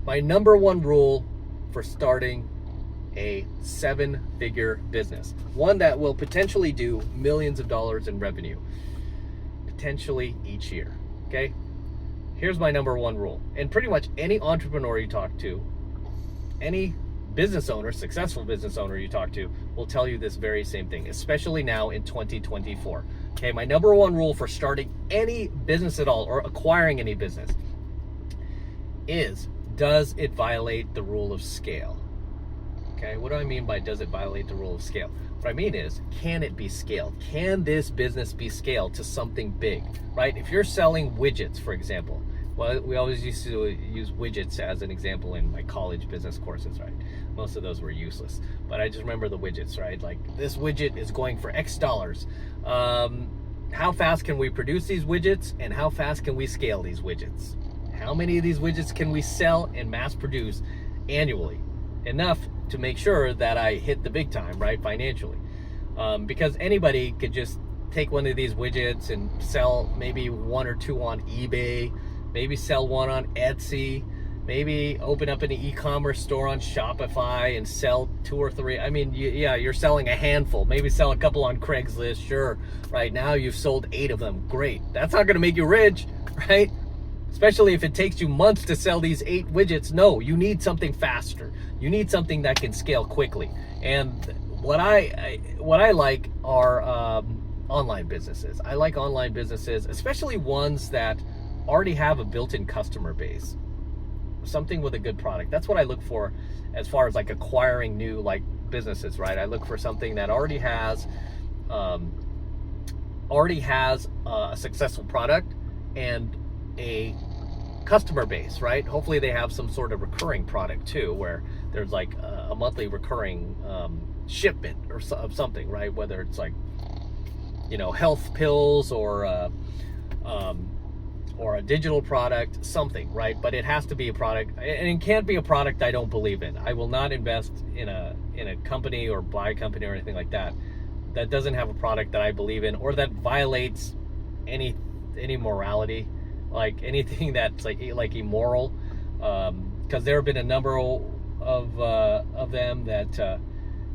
My number one rule for starting a 7-figure business, one that will potentially do millions of dollars in revenue, potentially each year, okay? Here's my number one rule. And pretty much any entrepreneur you talk to, any business owner, successful business owner you talk to, will tell you this very same thing, especially now in 2024. Okay, my number one rule for starting any business at all or acquiring any business is, does it violate the rule of scale? Okay, what do I mean by does it violate the rule of scale? What I mean is, can it be scaled? Can this business be scaled to something big, right? If you're selling widgets, for example, well, we always used to use widgets as an example in my college business courses, right? Most of those were useless, but I just remember the widgets, right? Like, this widget is going for X dollars. How fast can we produce these widgets, and how fast can we scale these widgets? How many of these widgets can we sell and mass produce annually? Enough to make sure that I hit the big time, right, financially. Because anybody could just take one of these widgets and sell maybe one or two on eBay, maybe sell one on Etsy, maybe open up an e-commerce store on Shopify and sell 2 or 3. I mean, yeah, you're selling a handful, maybe sell a couple on Craigslist, sure. Right now you've sold 8 of them, great. That's not gonna make you rich, right? Especially if it takes you months to sell these 8 widgets. No, you need something faster. You need something that can scale quickly. And what I like are online businesses. I like online businesses, especially ones that already have a built-in customer base. Something with a good product. That's what I look for as far as like acquiring new like businesses, right? I look for something that already has a successful product and a customer base, right? Hopefully they have some sort of recurring product too, where there's like a monthly recurring shipment of something, right? Whether it's like, you know, health pills or a digital product, something, right? But it has to be a product, and it can't be a product I don't believe in. I will not invest in a company or buy a company or anything like that that doesn't have a product that I believe in, or that violates any morality, like anything that's like immoral. Because there have been a number of them that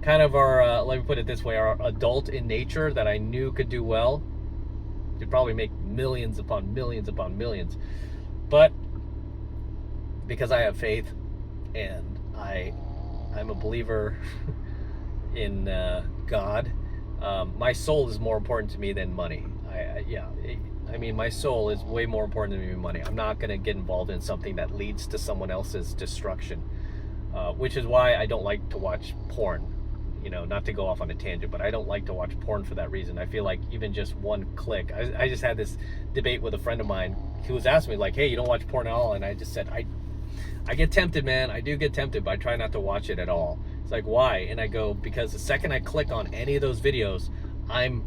kind of are, let me put it this way, are adult in nature that I knew could do well. Could probably make millions upon millions upon millions. But because I have faith and I'm a believer in God, my soul is more important to me than money. I mean, my soul is way more important than money. I'm not going to get involved in something that leads to someone else's destruction, which is why I don't like to watch porn. You know, not to go off on a tangent, but I don't like to watch porn for that reason. I feel like even just one click, I just had this debate with a friend of mine who was asking me like, hey, you don't watch porn at all? And I just said, I get tempted, man. I do get tempted, but I try not to watch it at all. It's like, why? And I go, because the second I click on any of those videos, I'm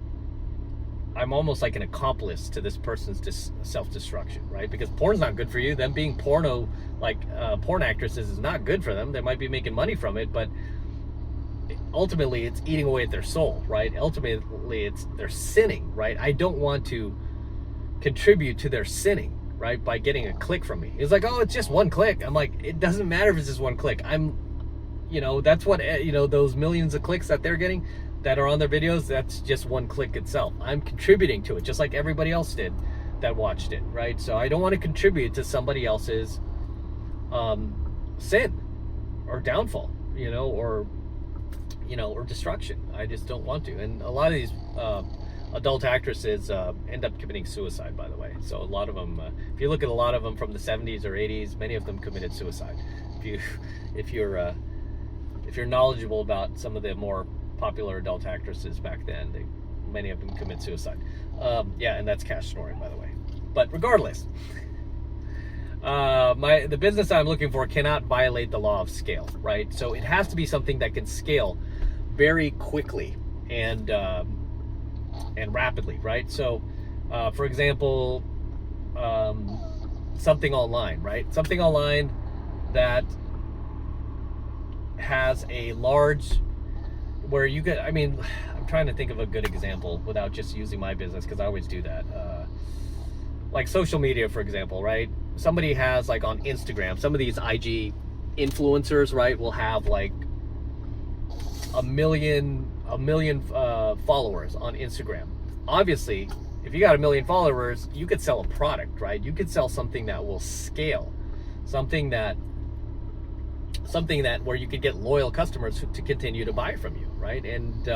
almost like an accomplice to this person's self-destruction, right? Because porn's not good for you. Them being porn actresses is not good for them. They might be making money from it, but ultimately it's eating away at their soul, right? Ultimately they're sinning, right? I don't want to contribute to their sinning, right, by getting a click from me. It's like, oh, it's just one click. I'm like, it doesn't matter if it's just one click. That's what, those millions of clicks that they're getting that are on their videos, that's just one click itself. I'm contributing to it just like everybody else did that watched it, right? So I don't want to contribute to somebody else's sin or downfall, or destruction. I just don't want to. And a lot of these adult actresses end up committing suicide, by the way. So a lot of them, if you look at a lot of them from the 70s or 80s, many of them committed suicide. If you're knowledgeable about some of the more popular adult actresses back then, many of them commit suicide. And that's Cash Snoring, by the way. But regardless, the business I'm looking for cannot violate the law of scale, right? So it has to be something that can scale very quickly and rapidly, right? So, for example, something online, right? Something online that has a large, where you get, I'm trying to think of a good example without just using my business, because I always do that. Like social media, for example, right? somebody has like on Instagram, some of these IG influencers, right, will have like a million followers on Instagram. Obviously, if you got a million followers, you could sell a product, right? You could sell something that will scale, something that where you could get loyal customers to continue to buy from you, right? And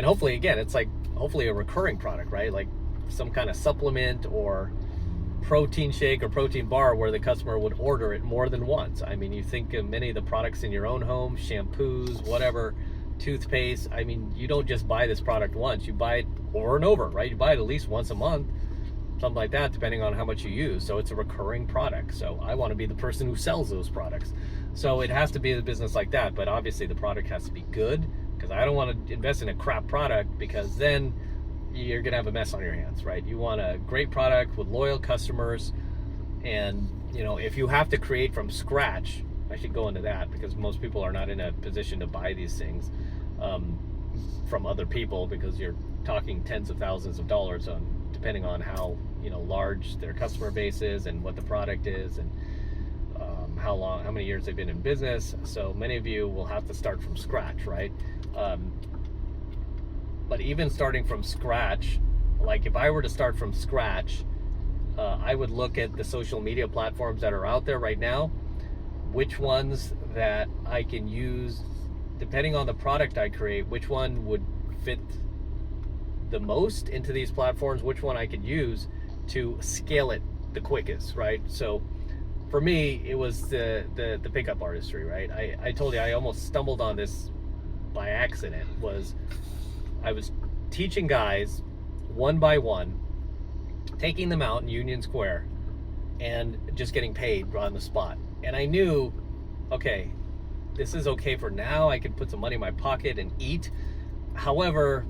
hopefully, again, it's like hopefully a recurring product, right? Like some kind of supplement or protein shake or protein bar where the customer would order it more than once. I mean, you think of many of the products in your own home, shampoos, whatever, toothpaste. I mean, you don't just buy this product once, you buy it over and over, right? You buy it at least once a month, something like that, depending on how much you use. So it's a recurring product. So I want to be the person who sells those products. So it has to be a business like that, but obviously the product has to be good, because I don't want to invest in a crap product, because then you're gonna have a mess on your hands, right? You want a great product with loyal customers. And you know, if you have to create from scratch, I should go into that, because most people are not in a position to buy these things from other people, because you're talking tens of thousands of dollars on, depending on how, you know, large their customer base is and what the product is, and how many years they've been in business. So many of you will have to start from scratch, right? But even starting from scratch, like if I were to start from scratch, I would look at the social media platforms that are out there right now, which ones that I can use, depending on the product I create, which one would fit the most into these platforms, which one I could use to scale it the quickest, right? So for me, it was the pickup artistry, right? I told you I almost stumbled on this by accident. I was teaching guys one by one, taking them out in Union Square and just getting paid on the spot. And I knew, okay, this is okay for now. I can put some money in my pocket and eat. However,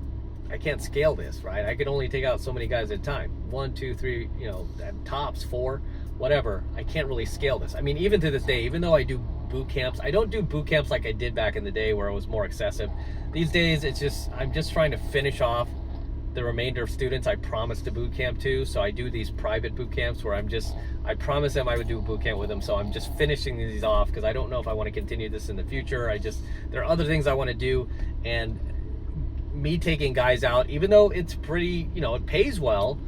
I can't scale this, right? I can only take out so many guys at a time. 1, 2, 3, you know, at tops 4, whatever. I can't really scale this. I mean, even to this day, even though I do boot camps, I don't do boot camps like I did back in the day where it was more excessive. These days, I'm just trying to finish off the remainder of students I promised to boot camp to. So I do these private boot camps where I promised them I would do a boot camp with them. So I'm just finishing these off, because I don't know if I want to continue this in the future. There are other things I want to do. And me taking guys out, even though it's pretty, you know, it pays well,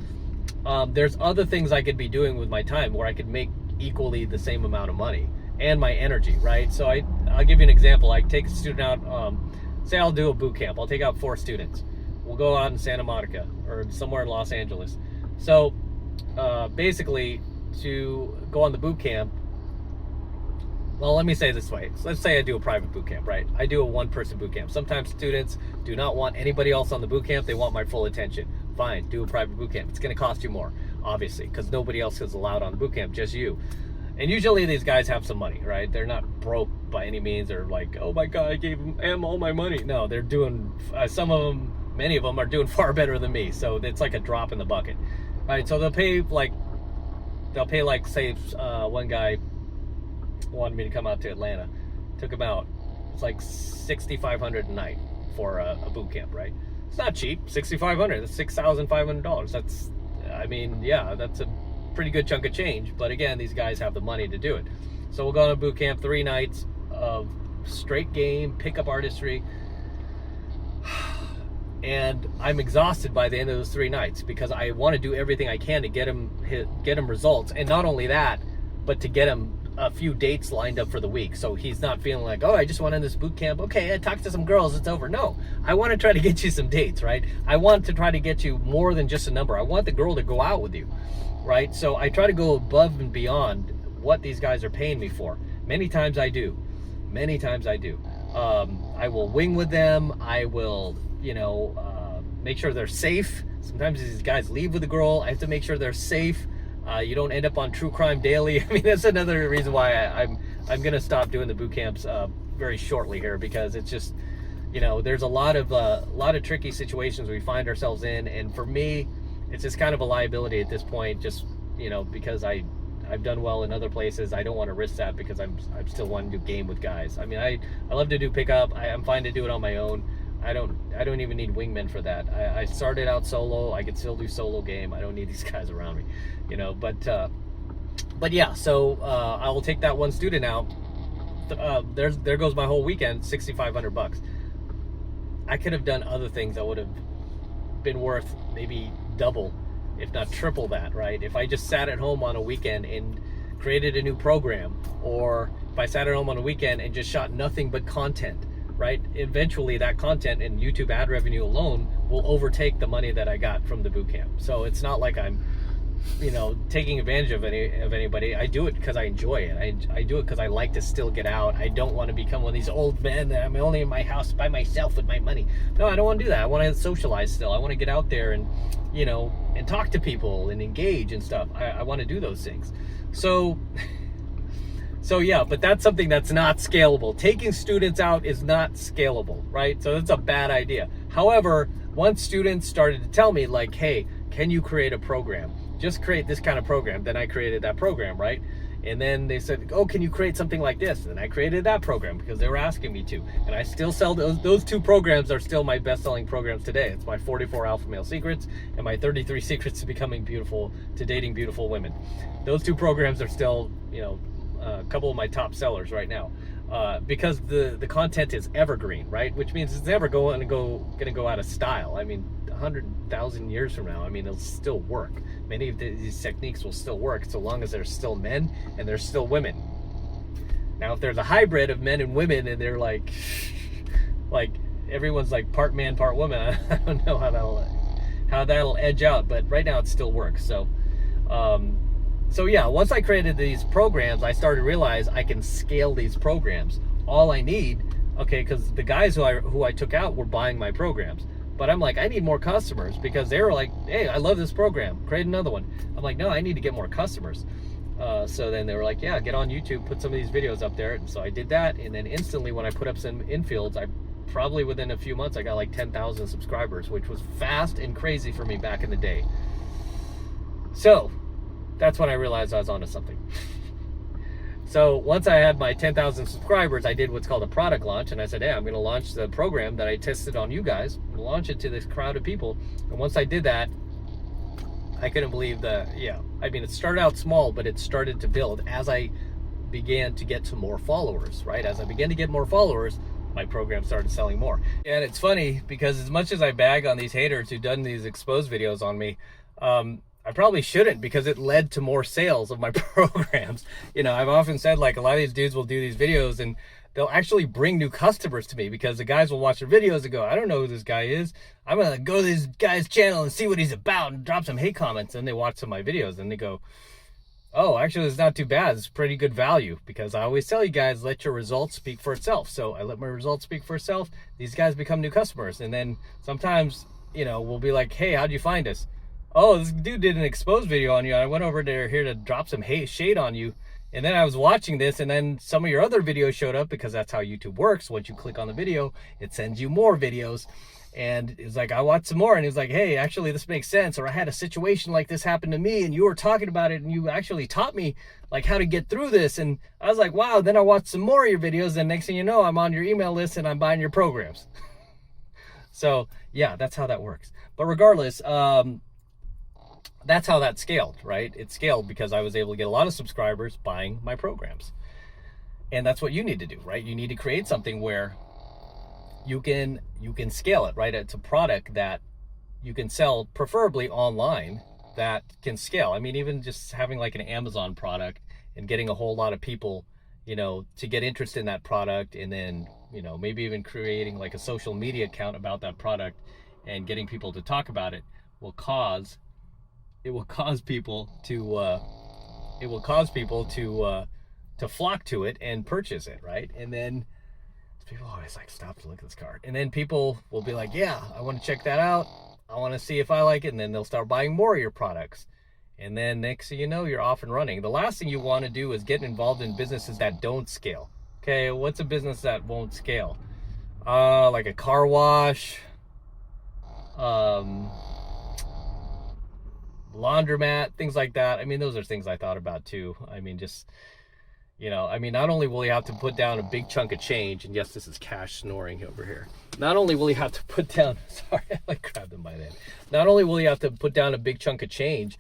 there's other things I could be doing with my time where I could make equally the same amount of money and my energy, right? So I'll give you an example. I take a student out, say I'll do a boot camp. I'll take out 4 students. We'll go out in Santa Monica or somewhere in Los Angeles. So basically, to go on the boot camp, well, let me say it this way. So let's say I do a private boot camp, right? I do a 1-person boot camp. Sometimes students do not want anybody else on the boot camp. They want my full attention. Fine, do a private boot camp. It's going to cost you more, obviously, because nobody else is allowed on the boot camp, just you. And usually these guys have some money, right? They're not broke by any means. They're like, oh my God, I gave him all my money. No, they're doing, many of them are doing far better than me. So it's like a drop in the bucket, right? So they'll pay like, say, one guy wanted me to come out to Atlanta. Took him out. It's like $6,500 a night for a boot camp, right? It's not cheap. $6,500. That's $6,500. That's, I mean, yeah, that's a pretty good chunk of change. But again, these guys have the money to do it. So we'll go on a boot camp, 3 nights of straight game, pickup artistry. And I'm exhausted by the end of those 3 nights, because I want to do everything I can to get him results. And not only that, but to get him a few dates lined up for the week, so he's not feeling like, oh, I just went on this boot camp, okay, I talked to some girls, it's over. No, I want to try to get you some dates, right? I want to try to get you more than just a number. I want the girl to go out with you, right? So I try to go above and beyond what these guys are paying me for. Many times I do. I will wing with them. I will, you know, make sure they're safe. Sometimes these guys leave with the girl. I have to make sure they're safe. You don't end up on True Crime Daily. I mean, that's another reason why I'm gonna stop doing the boot camps very shortly here, because it's just, you know, there's a lot of tricky situations we find ourselves in, and for me, it's just kind of a liability at this point. Just, you know, because I've done well in other places, I don't want to risk that, because I'm still wanting to do game with guys. I mean, I love to do pickup. I'm fine to do it on my own. I don't even need wingmen for that. I started out solo. I could still do solo game. I don't need these guys around me, you know. But But yeah, so I will take that one student out. There goes my whole weekend, $6,500. I could have done other things that would have been worth maybe double, if not triple that, right? If I just sat at home on a weekend and created a new program, or if I sat at home on a weekend and just shot nothing but content, right? Eventually that content and YouTube ad revenue alone will overtake the money that I got from the bootcamp. So it's not like I'm, taking advantage of anybody. I do it because I enjoy it. I do it because I like to still get out. I don't want to become one of these old men that I'm only in my house by myself with my money. No, I don't want to do that. I want to socialize still. I want to get out there and, and talk to people and engage and stuff. I want to do those things. So yeah, but that's something that's not scalable. Taking students out is not scalable, right? So that's a bad idea. However, once students started to tell me like, hey, can you create a program? Just create this kind of program. Then I created that program, right? And then they said, oh, can you create something like this? And I created that program because they were asking me to. And I still sell those two programs are still my best-selling programs today. It's my 44 Alpha Male Secrets and my 33 Secrets to Becoming Beautiful, to Dating Beautiful Women. Those two programs are still, a couple of my top sellers right now. Because the content is evergreen, right? Which means it's never going to go out of style. I mean, 100,000 years from now, I mean, it'll still work. Many of these techniques will still work so long as there's still men and there's still women. Now, if there's a hybrid of men and women and they're like everyone's like part man, part woman, I don't know how that'll edge out, but right now it still works. So yeah, once I created these programs, I started to realize I can scale these programs. All I need, because the guys who I took out were buying my programs. But I'm like, I need more customers, because they were like, hey, I love this program, create another one. I'm like, no, I need to get more customers. So then they were like, yeah, get on YouTube, put some of these videos up there. And so I did that. And then instantly when I put up some infields, I probably within a few months, I got like 10,000 subscribers, which was fast and crazy for me back in the day. So that's when I realized I was onto something. So once I had my 10,000 subscribers, I did what's called a product launch. And I said, hey, I'm going to launch the program that I tested on you guys, launch it to this crowd of people. And once I did that, I couldn't believe it started out small, but it started to build as I began to get to more followers, right? As I began to get more followers, my program started selling more. And it's funny because as much as I bag on these haters who've done these exposed videos on me, I probably shouldn't, because it led to more sales of my programs. I've often said, like, a lot of these dudes will do these videos and they'll actually bring new customers to me, because the guys will watch their videos and go, I don't know who this guy is. I'm going to go to this guy's channel and see what he's about and drop some hate comments. And they watch some of my videos and they go, oh, actually, it's not too bad. It's pretty good value, because I always tell you guys, let your results speak for itself. So I let my results speak for itself. These guys become new customers. And then sometimes, we'll be like, hey, how'd you find us? Oh, this dude did an exposed video on you. I went over there here to drop some shade on you. And then I was watching this, and then some of your other videos showed up, because that's how YouTube works. Once you click on the video, it sends you more videos. And it's like, I watched some more, and it's like, hey, actually, this makes sense. Or I had a situation like this happen to me, and you were talking about it, and you actually taught me like how to get through this. And I was like, wow. Then I watched some more of your videos, and next thing you know, I'm on your email list and I'm buying your programs. So yeah, that's how that works. But regardless, that's how that scaled, right? It scaled because I was able to get a lot of subscribers buying my programs. And that's what you need to do, right? You need to create something where you can scale it, right? It's a product that you can sell, preferably online, that can scale. I mean, even just having like an Amazon product and getting a whole lot of people, to get interested in that product, and then, maybe even creating like a social media account about that product and getting people to talk about it will cause people to flock to it and purchase it, right? And then people always like, stop to look at this card. And then people will be like, yeah, I want to check that out. I want to see if I like it. And then they'll start buying more of your products. And then next thing you know, you're off and running. The last thing you want to do is get involved in businesses that don't scale. Okay, what's a business that won't scale? Like a car wash, laundromat, things like that. I mean, those are things I thought about too. I mean, just, not only will you have to put down a big chunk of change, and yes, this is Cash snoring over here. Not only will you have to put down, sorry, I grabbed him by the end. Not only will you have to put down a big chunk of change,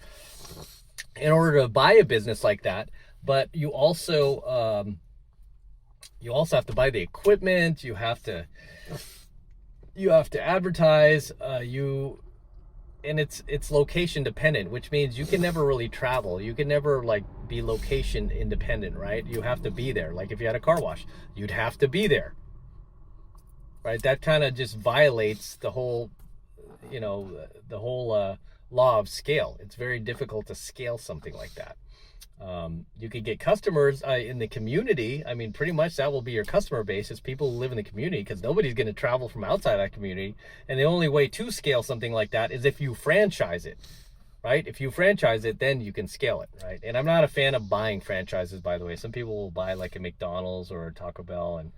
in order to buy a business like that. But you also have to buy the equipment. You have to advertise. And it's location dependent, which means you can never really travel. You can never like be location independent, right? You have to be there. Like if you had a car wash, you'd have to be there, right? That kind of just violates the whole, law of scale. It's very difficult to scale something like that. You could get customers in the community. I mean, pretty much that will be your customer base, is people who live in the community, because nobody's going to travel from outside that community. And the only way to scale something like that is if you franchise it, right? If you franchise it, then you can scale it, right? And I'm not a fan of buying franchises, by the way. Some people will buy like a McDonald's or a Taco Bell, and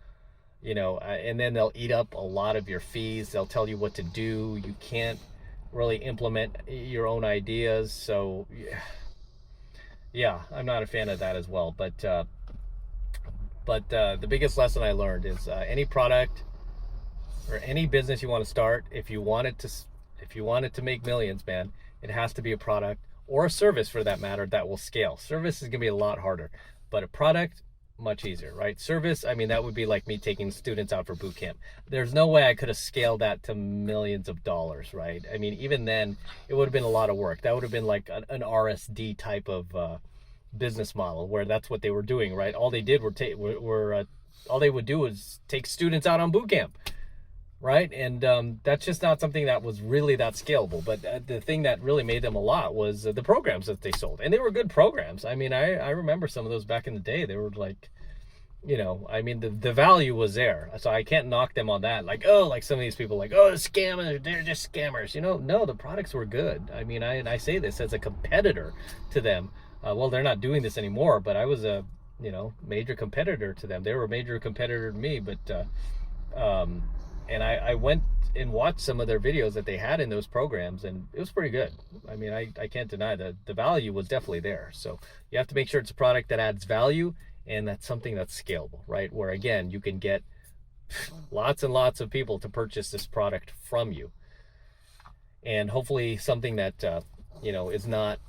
and then they'll eat up a lot of your fees. They'll tell you what to do. You can't really implement your own ideas. So yeah, I'm not a fan of that as well. But the biggest lesson I learned is any product or any business you want to start, if you want it to make millions, man, it has to be a product or a service, for that matter, that will scale. Service is gonna be a lot harder, but a product, much easier, right? Service, I mean, that would be like me taking students out for boot camp. There's no way I could have scaled that to millions of dollars, right? I mean, even then, it would have been a lot of work. That would have been like an RSD type of business model, where that's what they were doing, right? All they did all they would do was take students out on boot camp, right? And that's just not something that was really that scalable. But the thing that really made them a lot was the programs that they sold, and they were good programs. I mean, I remember some of those back in the day. They were like, I mean, the value was there, so I can't knock them on that. Like, oh, like some of these people, like, oh, the scammers, they're just scammers. No, the products were good. I mean, I say this as a competitor to them. Well, they're not doing this anymore, but I was a major competitor to them. They were a major competitor to me, but and I went and watched some of their videos that they had in those programs, and it was pretty good. I mean, I can't deny that the value was definitely there. So you have to make sure it's a product that adds value, and that's something that's scalable, right? Where again, you can get lots and lots of people to purchase this product from you, and hopefully something that is not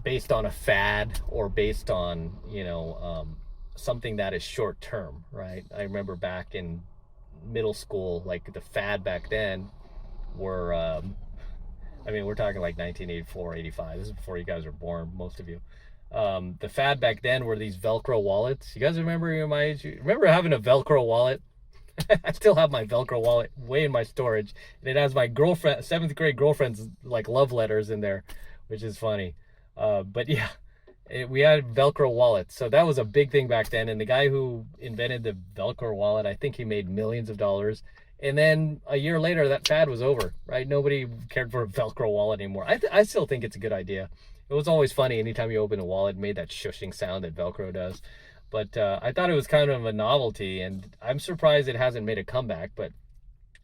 based on a fad or based on something that is short term, right? I remember back in middle school, like the fad back then were I mean, we're talking like 1984, 85. This is before you guys were born, most of you. The fad back then were these Velcro wallets. You guys remember my age? Remember having a Velcro wallet? I still have my Velcro wallet way in my storage, and it has my girlfriend, 7th grade girlfriend's like love letters in there, which is funny. But yeah, we had Velcro wallets. So that was a big thing back then. And the guy who invented the Velcro wallet, I think he made millions of dollars. And then a year later, that fad was over, right? Nobody cared for a Velcro wallet anymore. I still think it's a good idea. It was always funny anytime you open a wallet, it made that shushing sound that Velcro does. But I thought it was kind of a novelty, and I'm surprised it hasn't made a comeback. But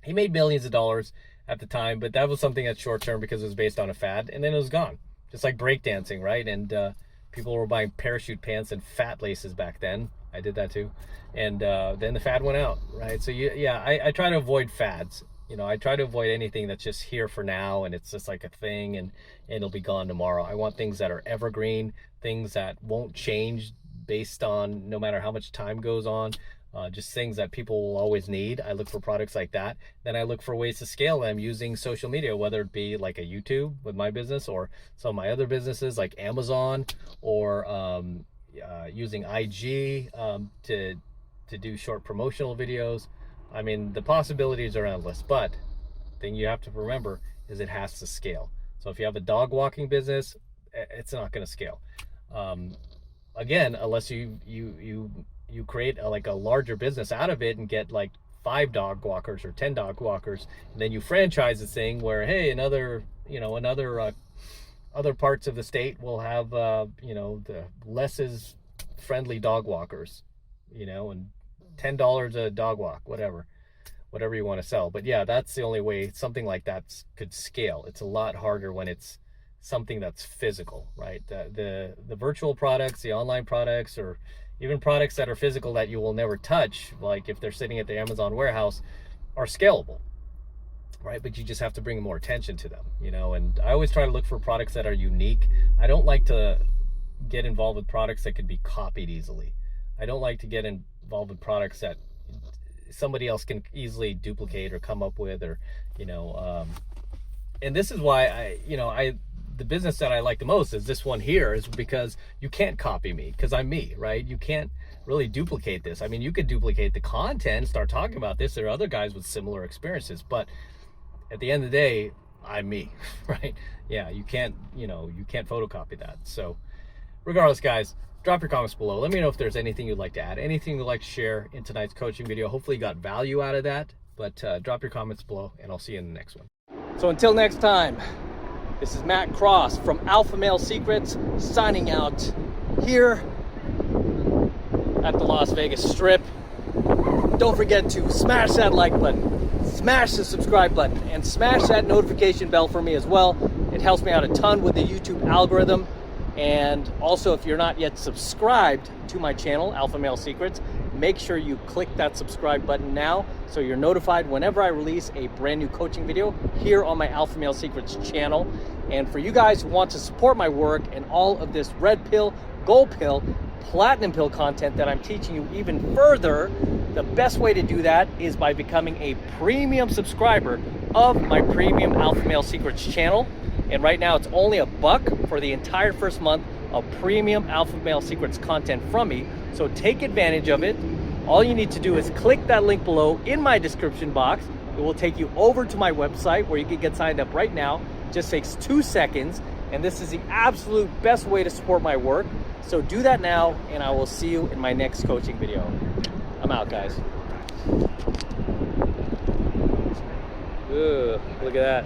he made millions of dollars at the time, but that was something that's short term because it was based on a fad, and then it was gone. Just like breakdancing, right? And people were buying parachute pants and fat laces back then. I did that too. And then the fad went out, right? So I try to avoid fads. I try to avoid anything that's just here for now and it's just like a thing and it'll be gone tomorrow. I want things that are evergreen, things that won't change based on no matter how much time goes on. Just things that people will always need. I look for products like that. Then I look for ways to scale them using social media, whether it be like a YouTube with my business or some of my other businesses like Amazon, or using IG to do short promotional videos. I mean, the possibilities are endless, but the thing you have to remember is it has to scale. So if you have a dog walking business, it's not going to scale. Again, unless you create a larger business out of it and get like 5 dog walkers or 10 dog walkers, and then you franchise this thing where, hey, other parts of the state will have the less is friendly dog walkers, and $10 a dog walk, whatever you want to sell. But yeah, that's the only way something like that could scale. It's a lot harder when it's something that's physical, right? The virtual products, the online products, or even products that are physical that you will never touch, like if they're sitting at the Amazon warehouse, are scalable. right? But you just have to bring more attention to them, you know. And I always try to look for products that are unique. I don't like to get involved with products that could be copied easily. I don't like to get involved with products that somebody else can easily duplicate or come up with, or, you know, and this is why the business that I like the most is this one here, is because you can't copy me, because I'm me, right? You can't really duplicate this. I mean, you could duplicate the content, start talking about this. There are other guys with similar experiences, but at the end of the day, I'm me, right? Yeah, you can't photocopy that. So regardless, guys, drop your comments below. Let me know if there's anything you'd like to add, anything you'd like to share in tonight's coaching video. Hopefully you got value out of that, but drop your comments below, and I'll see you in the next one. So until next time, this is Matt Cross from AlphaMaleSecrets, signing out here at the Las Vegas Strip. Don't forget to smash that like button, smash the subscribe button, and smash that notification bell for me as well. It helps me out a ton with the YouTube algorithm. And also, if you're not yet subscribed to my channel, AlphaMaleSecrets, make sure you click that subscribe button now so you're notified whenever I release a brand new coaching video here on my AlphaMaleSecrets channel. And for you guys who want to support my work and all of this red pill, gold pill, platinum pill content that I'm teaching you even further, the best way to do that is by becoming a premium subscriber of my premium AlphaMaleSecrets channel. And right now it's only $1 for the entire first month of premium AlphaMaleSecrets content from me. So take advantage of it. All you need to do is click that link below in my description box. It will take you over to my website where you can get signed up right now. It just takes 2 seconds. And this is the absolute best way to support my work. So do that now, and I will see you in my next coaching video. I'm out, guys. Ugh, look at that.